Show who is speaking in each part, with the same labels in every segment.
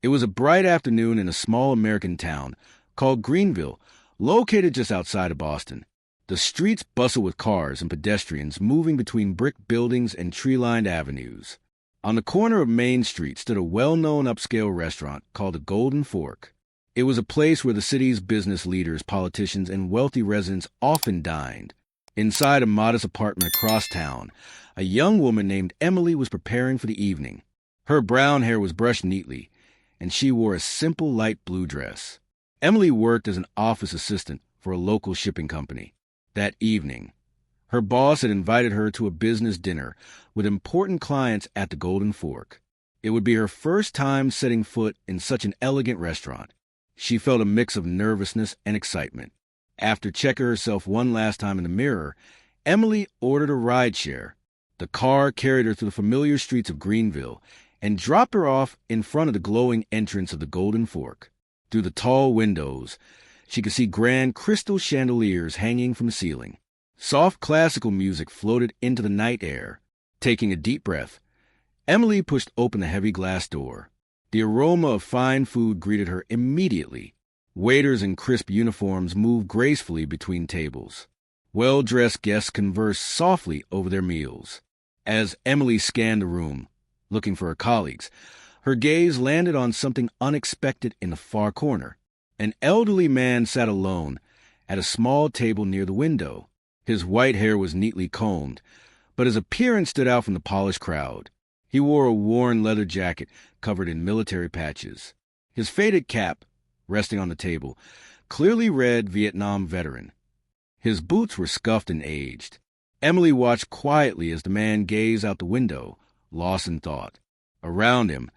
Speaker 1: It was a bright afternoon in a small American town called Greenville, located just outside of Boston. The streets bustled with cars and pedestrians moving between brick buildings and tree-lined avenues. On the corner of Main Street stood a well-known upscale restaurant called the Golden Fork. It was a place where the city's business leaders, politicians, and wealthy residents often dined. Inside a modest apartment across town, a young woman named Emily was preparing for the evening. Her brown hair was brushed neatly, and she wore a simple light blue dress. Emily worked as an office assistant for a local shipping company. That evening, her boss had invited her to a business dinner with important clients at the Golden Fork. It would be her first time setting foot in such an elegant restaurant. She felt a mix of nervousness and excitement. After checking herself one last time in the mirror, Emily ordered a rideshare. The car carried her through the familiar streets of Greenville and dropped her off in front of the glowing entrance of the Golden Fork. Through the tall windows, she could see grand crystal chandeliers hanging from the ceiling. Soft classical music floated into the night air. Taking a deep breath, Emily pushed open the heavy glass door. The aroma of fine food greeted her immediately. Waiters in crisp uniforms moved gracefully between tables. Well-dressed guests conversed softly over their meals. As Emily scanned the room, looking for her colleagues, her gaze landed on something unexpected in the far corner. An elderly man sat alone at a small table near the window. His white hair was neatly combed, but his appearance stood out from the polished crowd. He wore a worn leather jacket covered in military patches. His faded cap, resting on the table, clearly read Vietnam veteran. His boots were scuffed and aged. Emily watched quietly as the man gazed out the window, lost in thought. Around him,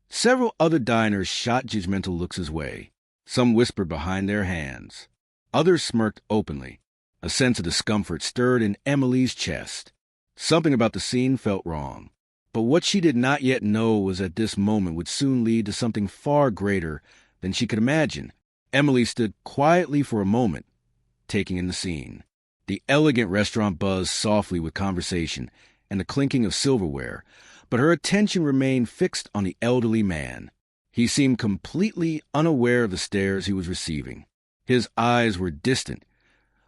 Speaker 1: several other diners shot judgmental looks his way. Some whispered behind their hands. Others smirked openly. A sense of discomfort stirred in Emily's chest. Something about the scene felt wrong. But what she did not yet know was that this moment would soon lead to something far greater than she could imagine. Emily stood quietly for a moment, taking in the scene. The elegant restaurant buzzed softly with conversation and the clinking of silverware, but her attention remained fixed on the elderly man. He seemed completely unaware of the stares he was receiving. His eyes were distant,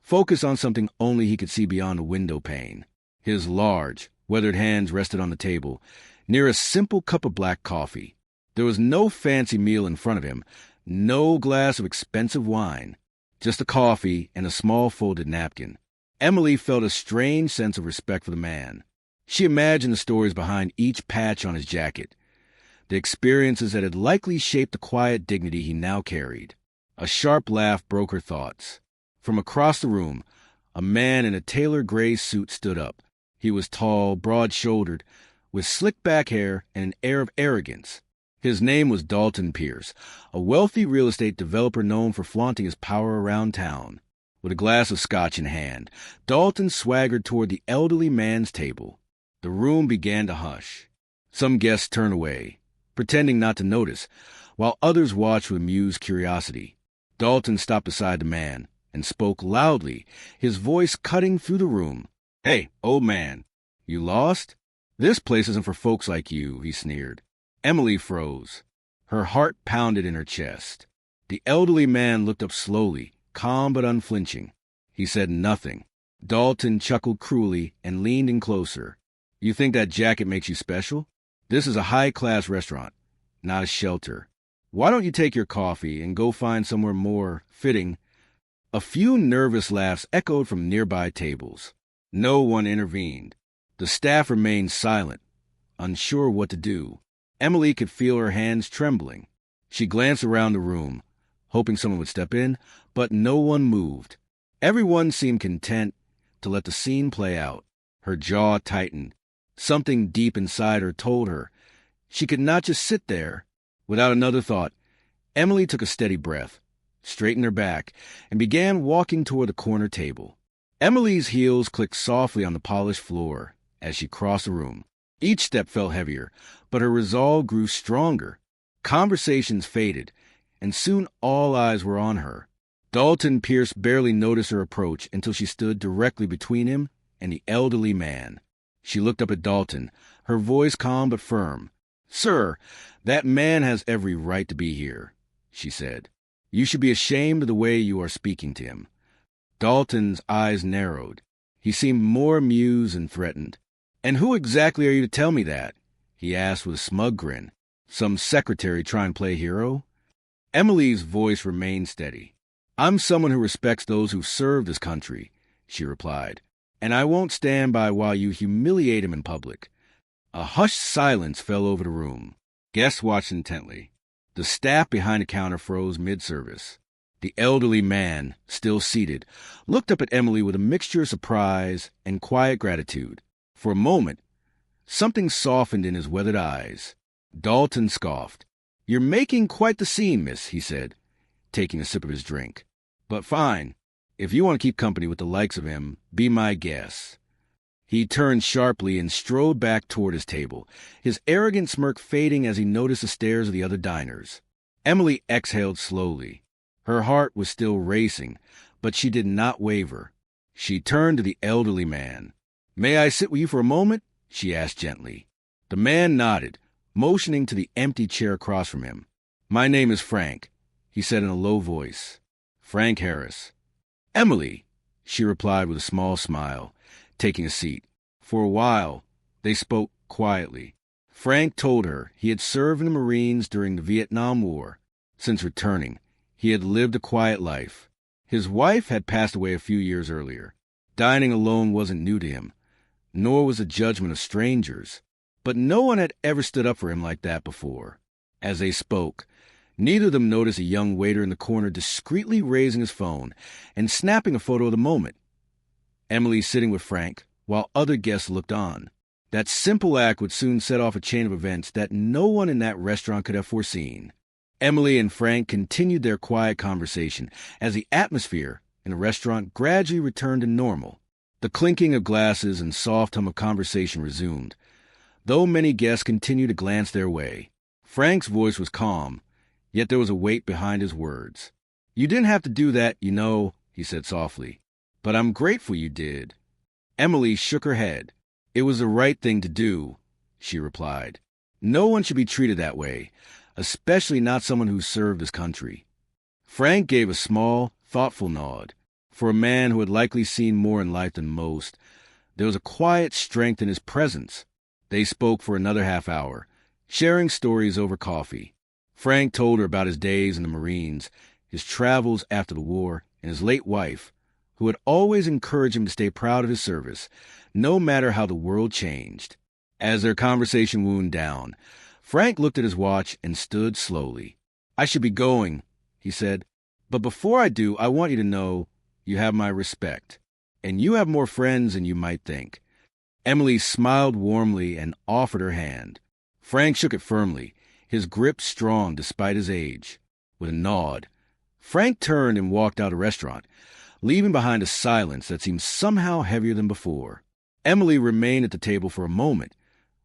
Speaker 1: focused on something only he could see beyond the window pane. His large, weathered hands rested on the table, near a simple cup of black coffee. There was no fancy meal in front of him, no glass of expensive wine, just a coffee and a small folded napkin. Emily felt a strange sense of respect for the man. She imagined the stories behind each patch on his jacket, the experiences that had likely shaped the quiet dignity he now carried. A sharp laugh broke her thoughts. From across the room, a man in a tailored gray suit stood up. He was tall, broad-shouldered, with slick-back hair and an air of arrogance. His name was Dalton Pierce, a wealthy real estate developer known for flaunting his power around town. With a glass of scotch in hand, Dalton swaggered toward the elderly man's table. The room began to hush. Some guests turned away, pretending not to notice, while others watched with amused curiosity. Dalton stopped beside the man and spoke loudly, his voice cutting through the room. "Hey, old man, you lost? This place isn't for folks like you," he sneered. Emily froze. Her heart pounded in her chest. The elderly man looked up slowly, calm but unflinching. He said nothing. Dalton chuckled cruelly and leaned in closer. "You think that jacket makes you special? This is a high-class restaurant, not a shelter. Why don't you take your coffee and go find somewhere more fitting?" A few nervous laughs echoed from nearby tables. No one intervened. The staff remained silent, unsure what to do. Emily could feel her hands trembling. She glanced around the room, hoping someone would step in, but no one moved. Everyone seemed content to let the scene play out. Her jaw tightened. Something deep inside her told her she could not just sit there. Without another thought, Emily took a steady breath, straightened her back, and began walking toward the corner table. Emily's heels clicked softly on the polished floor as she crossed the room. Each step felt heavier, but her resolve grew stronger. Conversations faded, and soon all eyes were on her. Dalton Pierce barely noticed her approach until she stood directly between him and the elderly man. She looked up at Dalton, her voice calm but firm. "Sir, that man has every right to be here," she said. "You should be ashamed of the way you are speaking to him." Dalton's eyes narrowed. He seemed more amused and threatened. "And who exactly are you to tell me that?" he asked with a smug grin. "Some secretary trying to play hero?" Emily's voice remained steady. "I'm someone who respects those who serve this country," she replied, "and I won't stand by while you humiliate him in public." A hushed silence fell over the room. Guests watched intently. The staff behind the counter froze mid-service. The elderly man, still seated, looked up at Emily with a mixture of surprise and quiet gratitude. For a moment, something softened in his weathered eyes. Dalton scoffed. "You're making quite the scene, miss," he said, taking a sip of his drink. "But fine. If you want to keep company with the likes of him, be my guest." He turned sharply and strode back toward his table, his arrogant smirk fading as he noticed the stares of the other diners. Emily exhaled slowly. Her heart was still racing, but she did not waver. She turned to the elderly man. "May I sit with you for a moment?" she asked gently. The man nodded, motioning to the empty chair across from him. "My name is Frank," he said in a low voice. "Frank Harris." "Emily," she replied with a small smile, taking a seat. For a while, they spoke quietly. Frank told her he had served in the Marines during the Vietnam War. Since returning, he had lived a quiet life. His wife had passed away a few years earlier. Dining alone wasn't new to him, nor was the judgment of strangers. But no one had ever stood up for him like that before. As they spoke, neither of them noticed a young waiter in the corner discreetly raising his phone and snapping a photo of the moment. Emily sitting with Frank, while other guests looked on. That simple act would soon set off a chain of events that no one in that restaurant could have foreseen. Emily and Frank continued their quiet conversation as the atmosphere in the restaurant gradually returned to normal. The clinking of glasses and soft hum of conversation resumed, though many guests continued to glance their way. Frank's voice was calm, yet there was a weight behind his words. "You didn't have to do that, you know," he said softly. "But I'm grateful you did." Emily shook her head. "It was the right thing to do," she replied. "No one should be treated that way, especially not someone who served his country." Frank gave a small, thoughtful nod. For a man who had likely seen more in life than most, there was a quiet strength in his presence. They spoke for another half hour, sharing stories over coffee. Frank told her about his days in the Marines, his travels after the war, and his late wife, who had always encouraged him to stay proud of his service, no matter how the world changed. As their conversation wound down, Frank looked at his watch and stood slowly. "I should be going," he said. "But before I do, I want you to know you have my respect. And you have more friends than you might think." Emily smiled warmly and offered her hand. Frank shook it firmly, his grip strong despite his age. With a nod, Frank turned and walked out of the restaurant, leaving behind a silence that seemed somehow heavier than before. Emily remained at the table for a moment,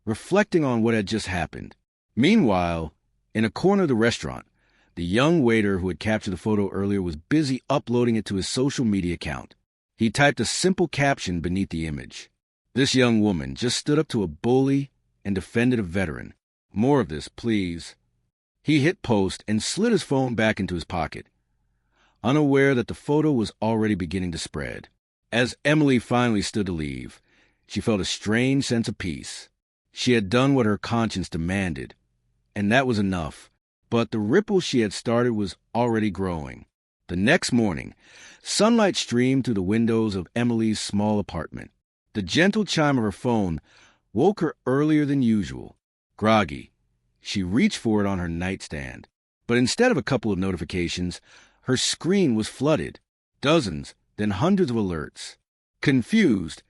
Speaker 1: reflecting on what had just happened. Meanwhile, in a corner of the restaurant, the young waiter who had captured the photo earlier was busy uploading it to his social media account. He typed a simple caption beneath the image. "This young woman just stood up to a bully and defended a veteran. More of this, please." He hit post and slid his phone back into his pocket, unaware that the photo was already beginning to spread. As Emily finally stood to leave, she felt a strange sense of peace. She had done what her conscience demanded, and that was enough. But the ripple she had started was already growing. The next morning, sunlight streamed through the windows of Emily's small apartment. The gentle chime of her phone woke her earlier than usual. Groggy, she reached for it on her nightstand. But instead of a couple of notifications, her screen was flooded. Dozens, then hundreds of alerts. Confused,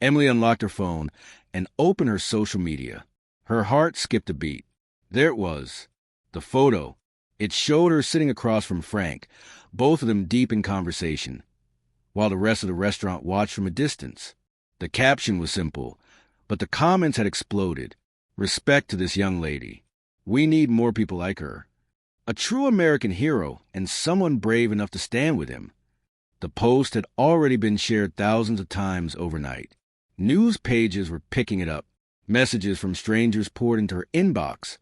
Speaker 1: Emily unlocked her phone and opened her social media. Her heart skipped a beat. There it was. The photo. It showed her sitting across from Frank, both of them deep in conversation, while the rest of the restaurant watched from a distance. The caption was simple, but the comments had exploded. "Respect to this young lady. We need more people like her. A true American hero and someone brave enough to stand with him." The post had already been shared thousands of times overnight. News pages were picking it up. Messages from strangers poured into her inbox.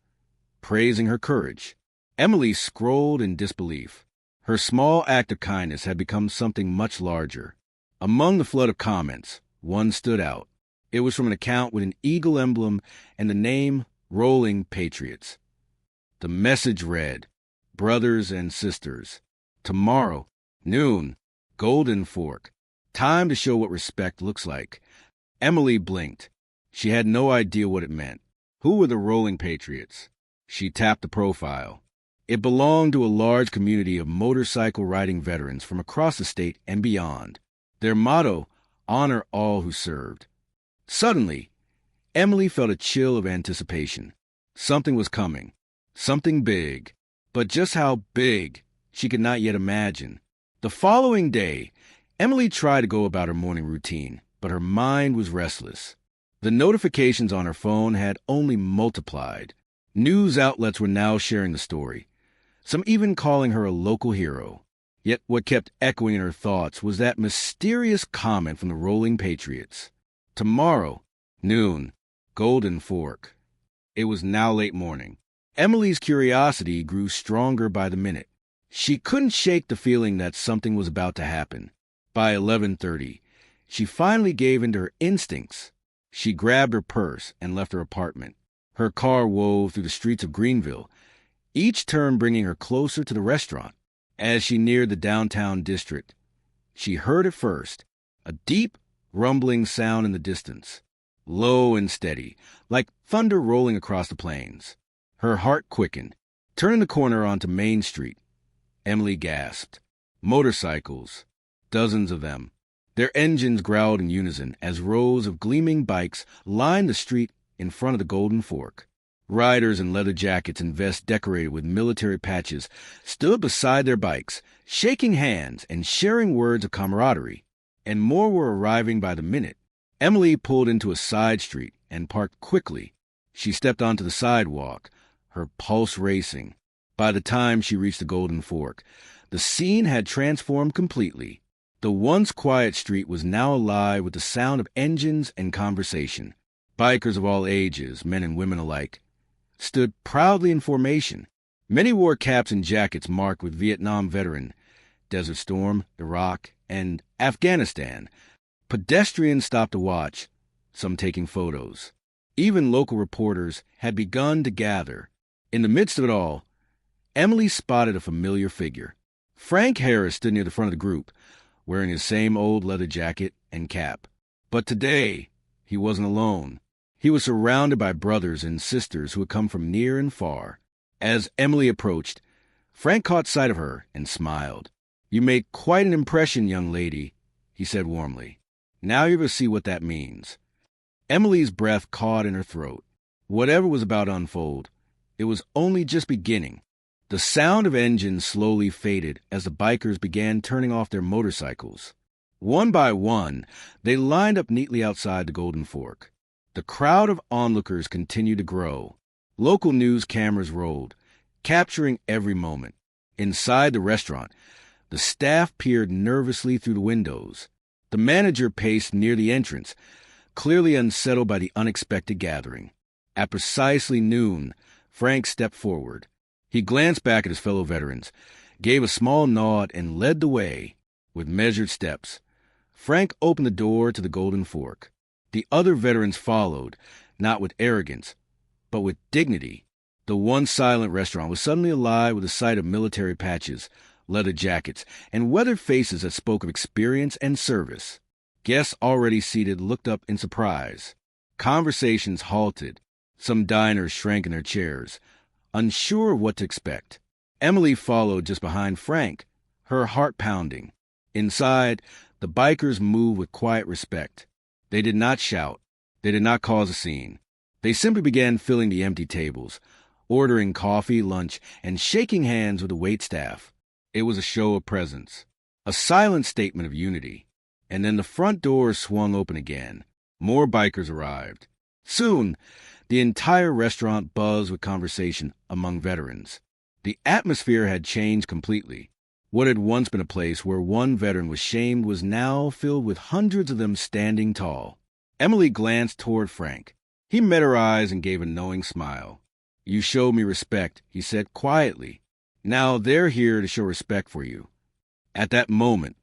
Speaker 1: praising her courage. Emily scrolled in disbelief. Her small act of kindness had become something much larger. Among the flood of comments, one stood out. It was from an account with an eagle emblem and the name Rolling Patriots. The message read, "Brothers and sisters, tomorrow, noon, Golden Fork. Time to show what respect looks like." Emily blinked. She had no idea what it meant. Who were the Rolling Patriots? She tapped the profile. It belonged to a large community of motorcycle riding veterans from across the state and beyond. Their motto, "Honor all who served." Suddenly, Emily felt a chill of anticipation. Something was coming. Something big. But just how big, she could not yet imagine. The following day, Emily tried to go about her morning routine, but her mind was restless. The notifications on her phone had only multiplied. News outlets were now sharing the story, some even calling her a local hero. Yet what kept echoing in her thoughts was that mysterious comment from the Rolling Patriots. Tomorrow, noon, Golden Fork. It was now late morning. Emily's curiosity grew stronger by the minute. She couldn't shake the feeling that something was about to happen. By 11:30, she finally gave in to her instincts. She grabbed her purse and left her apartment. Her car wove through the streets of Greenville, each turn bringing her closer to the restaurant. As she neared the downtown district, she heard at first a deep, rumbling sound in the distance, low and steady, like thunder rolling across the plains. Her heart quickened. Turning the corner onto Main Street, Emily gasped. Motorcycles, dozens of them. Their engines growled in unison as rows of gleaming bikes lined the street in front of the Golden Fork. Riders in leather jackets and vests decorated with military patches stood beside their bikes, shaking hands and sharing words of camaraderie. And more were arriving by the minute. Emily pulled into a side street and parked quickly. She stepped onto the sidewalk, her pulse racing. By the time she reached the Golden Fork, the scene had transformed completely. The once quiet street was now alive with the sound of engines and conversation. Bikers of all ages, men and women alike, stood proudly in formation. Many wore caps and jackets marked with Vietnam veteran, Desert Storm, Iraq, and Afghanistan. Pedestrians stopped to watch, some taking photos. Even local reporters had begun to gather. In the midst of it all, Emily spotted a familiar figure. Frank Harris stood near the front of the group, wearing his same old leather jacket and cap. But today, he wasn't alone. He was surrounded by brothers and sisters who had come from near and far. As Emily approached, Frank caught sight of her and smiled. "You made quite an impression, young lady," he said warmly. "Now you're going to see what that means." Emily's breath caught in her throat. Whatever was about to unfold, it was only just beginning. The sound of engines slowly faded as the bikers began turning off their motorcycles. One by one, they lined up neatly outside the Golden Fork. The crowd of onlookers continued to grow. Local news cameras rolled, capturing every moment. Inside the restaurant, the staff peered nervously through the windows. The manager paced near the entrance, clearly unsettled by the unexpected gathering. At precisely noon, Frank stepped forward. He glanced back at his fellow veterans, gave a small nod, and led the way. With measured steps, Frank opened the door to the Golden Fork. The other veterans followed, not with arrogance, but with dignity. The once silent restaurant was suddenly alive with the sight of military patches, leather jackets, and weathered faces that spoke of experience and service. Guests already seated looked up in surprise. Conversations halted. Some diners shrank in their chairs, unsure of what to expect. Emily followed just behind Frank, her heart pounding. Inside, the bikers moved with quiet respect. They did not shout. They did not cause a scene. They simply began filling the empty tables, ordering coffee, lunch, and shaking hands with the waitstaff. It was a show of presence, a silent statement of unity. And then the front doors swung open again. More bikers arrived. Soon, the entire restaurant buzzed with conversation among veterans. The atmosphere had changed completely. What had once been a place where one veteran was shamed was now filled with hundreds of them standing tall. Emily glanced toward Frank. He met her eyes and gave a knowing smile. You showed me respect, he said quietly. Now they're here to show respect for you. At that moment,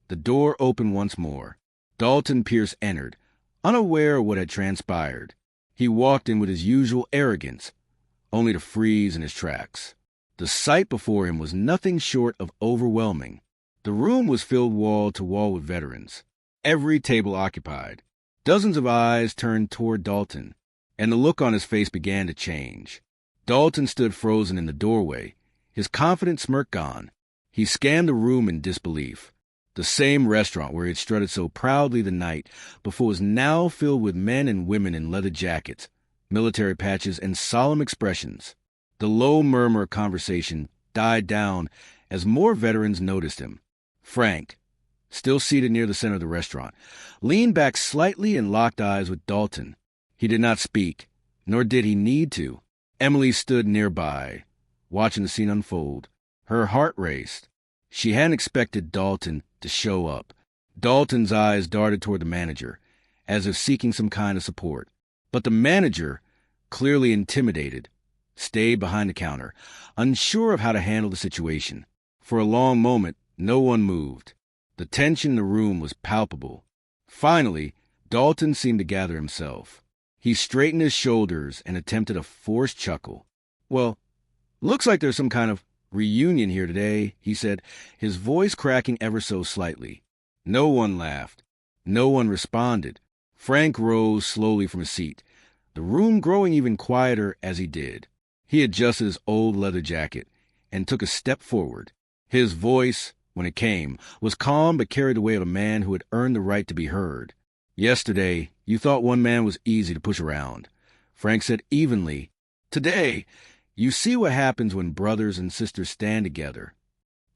Speaker 1: the door opened once more. Dalton Pierce entered, unaware of what had transpired. He walked in with his usual arrogance, only to freeze in his tracks. The sight before him was nothing short of overwhelming. The room was filled wall to wall with veterans, every table occupied. Dozens of eyes turned toward Dalton, and the look on his face began to change. Dalton stood frozen in the doorway, his confident smirk gone. He scanned the room in disbelief. The same restaurant where he had strutted so proudly the night before was now filled with men and women in leather jackets, military patches, and solemn expressions. The low murmur of conversation died down as more veterans noticed him. Frank, still seated near the center of the restaurant, leaned back slightly and locked eyes with Dalton. He did not speak, nor did he need to. Emily stood nearby, watching the scene unfold. Her heart raced. She hadn't expected Dalton to show up. Dalton's eyes darted toward the manager, as if seeking some kind of support. But the manager, clearly intimidated, stayed behind the counter, unsure of how to handle the situation. For a long moment, no one moved. The tension in the room was palpable. Finally, Dalton seemed to gather himself. He straightened his shoulders and attempted a forced chuckle. "Well, looks like there's some kind of reunion here today," he said, his voice cracking ever so slightly. No one laughed. No one responded. Frank rose slowly from his seat, the room growing even quieter as he did. He adjusted his old leather jacket and took a step forward. His voice, when it came, was calm but carried the weight of a man who had earned the right to be heard. "Yesterday, you thought one man was easy to push around," Frank said evenly. "Today, you see what happens when brothers and sisters stand together."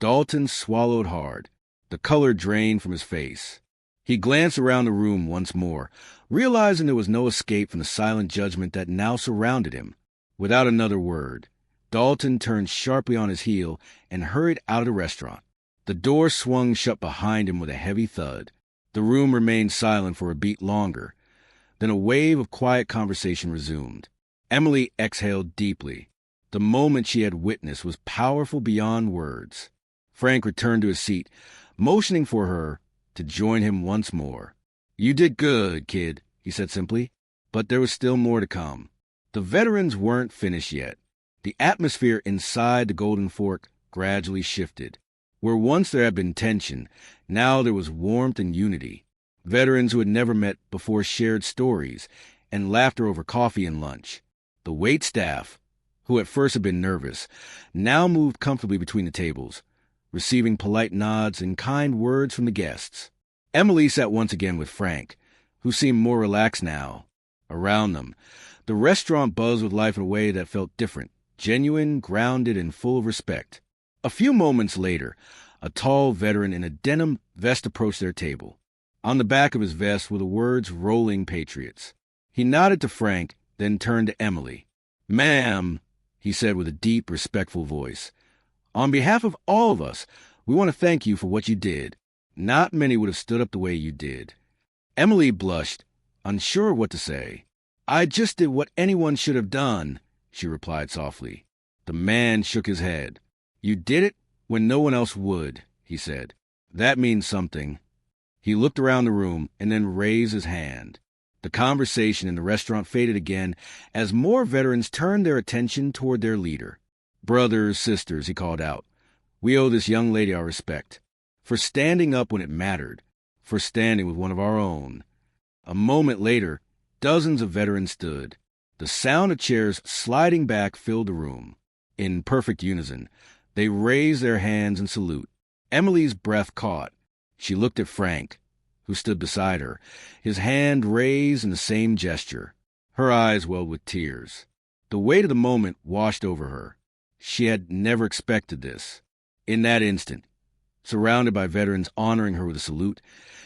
Speaker 1: Dalton swallowed hard. The color drained from his face. He glanced around the room once more, realizing there was no escape from the silent judgment that now surrounded him. Without another word, Dalton turned sharply on his heel and hurried out of the restaurant. The door swung shut behind him with a heavy thud. The room remained silent for a beat longer. Then a wave of quiet conversation resumed. Emily exhaled deeply. The moment she had witnessed was powerful beyond words. Frank returned to his seat, motioning for her to join him once more. "You did good, kid," he said simply, but there was still more to come. The veterans weren't finished yet. The atmosphere inside the Golden Fork gradually shifted. Where once there had been tension, now there was warmth and unity. Veterans who had never met before shared stories and laughter over coffee and lunch. The waitstaff, who at first had been nervous, now moved comfortably between the tables, receiving polite nods and kind words from the guests. Emily sat once again with Frank, who seemed more relaxed now. Around them, the restaurant buzzed with life in a way that felt different, genuine, grounded, and full of respect. A few moments later, a tall veteran in a denim vest approached their table. On the back of his vest were the words "Rolling Patriots." He nodded to Frank, then turned to Emily. "Ma'am," he said with a deep, respectful voice, "on behalf of all of us, we want to thank you for what you did. Not many would have stood up the way you did." Emily blushed, unsure of what to say. "I just did what anyone should have done," she replied softly. The man shook his head. "You did it when no one else would," he said. "That means something." He looked around the room and then raised his hand. The conversation in the restaurant faded again as more veterans turned their attention toward their leader. "Brothers, sisters," he called out, "we owe this young lady our respect. For standing up when it mattered. For standing with one of our own." A moment later, dozens of veterans stood. The sound of chairs sliding back filled the room. In perfect unison, they raised their hands in salute. Emily's breath caught. She looked at Frank, who stood beside her, his hand raised in the same gesture. Her eyes welled with tears. The weight of the moment washed over her. She had never expected this. In that instant, surrounded by veterans honoring her with a salute,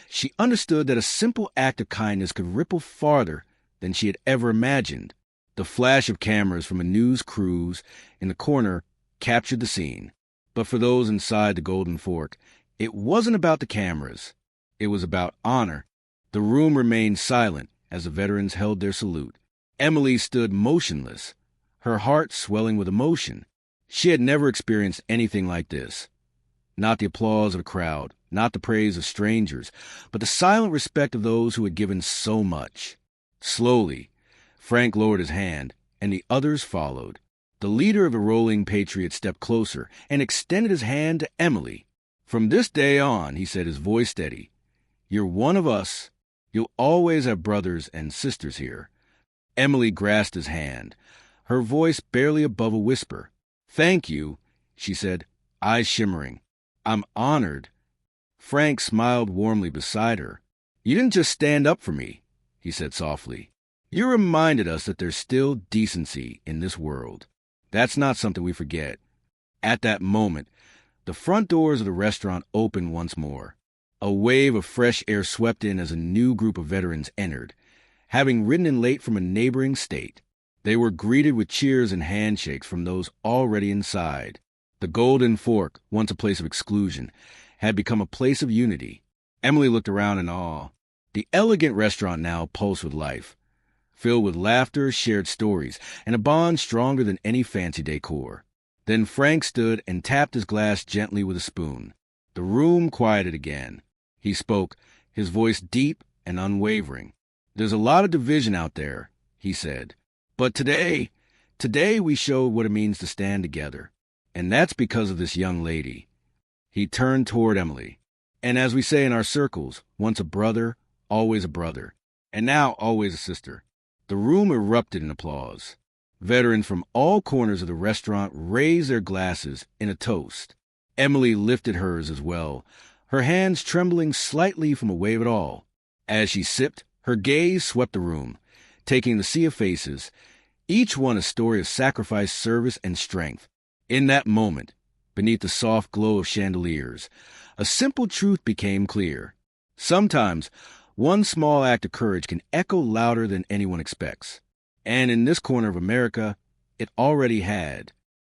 Speaker 1: she understood that a simple act of kindness could ripple farther than she had ever imagined. The flash of cameras from a news cruise in the corner captured the scene. But for those inside the Golden Fork, it wasn't about the cameras. It was about honor. The room remained silent as the veterans held their salute. Emily stood motionless, her heart swelling with emotion. She had never experienced anything like this. Not the applause of the crowd, not the praise of strangers, but the silent respect of those who had given so much. Slowly, Frank lowered his hand, and the others followed. The leader of the Rolling Patriots stepped closer and extended his hand to Emily. "From this day on," he said, his voice steady, "you're one of us. You'll always have brothers and sisters here." Emily grasped his hand, her voice barely above a whisper. "Thank you," she said, eyes shimmering. "I'm honored." Frank smiled warmly beside her. "You didn't just stand up for me," he said softly. "You reminded us that there's still decency in this world. That's not something we forget." At that moment, the front doors of the restaurant opened once more. A wave of fresh air swept in as a new group of veterans entered, having ridden in late from a neighboring state. They were greeted with cheers and handshakes from those already inside. The Golden Fork, once a place of exclusion, had become a place of unity. Emily looked around in awe. The elegant restaurant now pulsed with life, filled with laughter, shared stories, and a bond stronger than any fancy decor. Then Frank stood and tapped his glass gently with a spoon. The room quieted again. He spoke, his voice deep and unwavering. "There's a lot of division out there," he said. "But today we showed what it means to stand together. And that's because of this young lady." He turned toward Emily. "And as we say in our circles, once a brother, always a brother. And now always a sister." The room erupted in applause. Veterans from all corners of the restaurant raised their glasses in a toast. Emily lifted hers as well, her hands trembling slightly from a wave at all. As she sipped, her gaze swept the room, taking the sea of faces, each one a story of sacrifice, service, and strength. In that moment, beneath the soft glow of chandeliers, a simple truth became clear. Sometimes, one small act of courage can echo louder than anyone expects. And in this corner of America, it already had.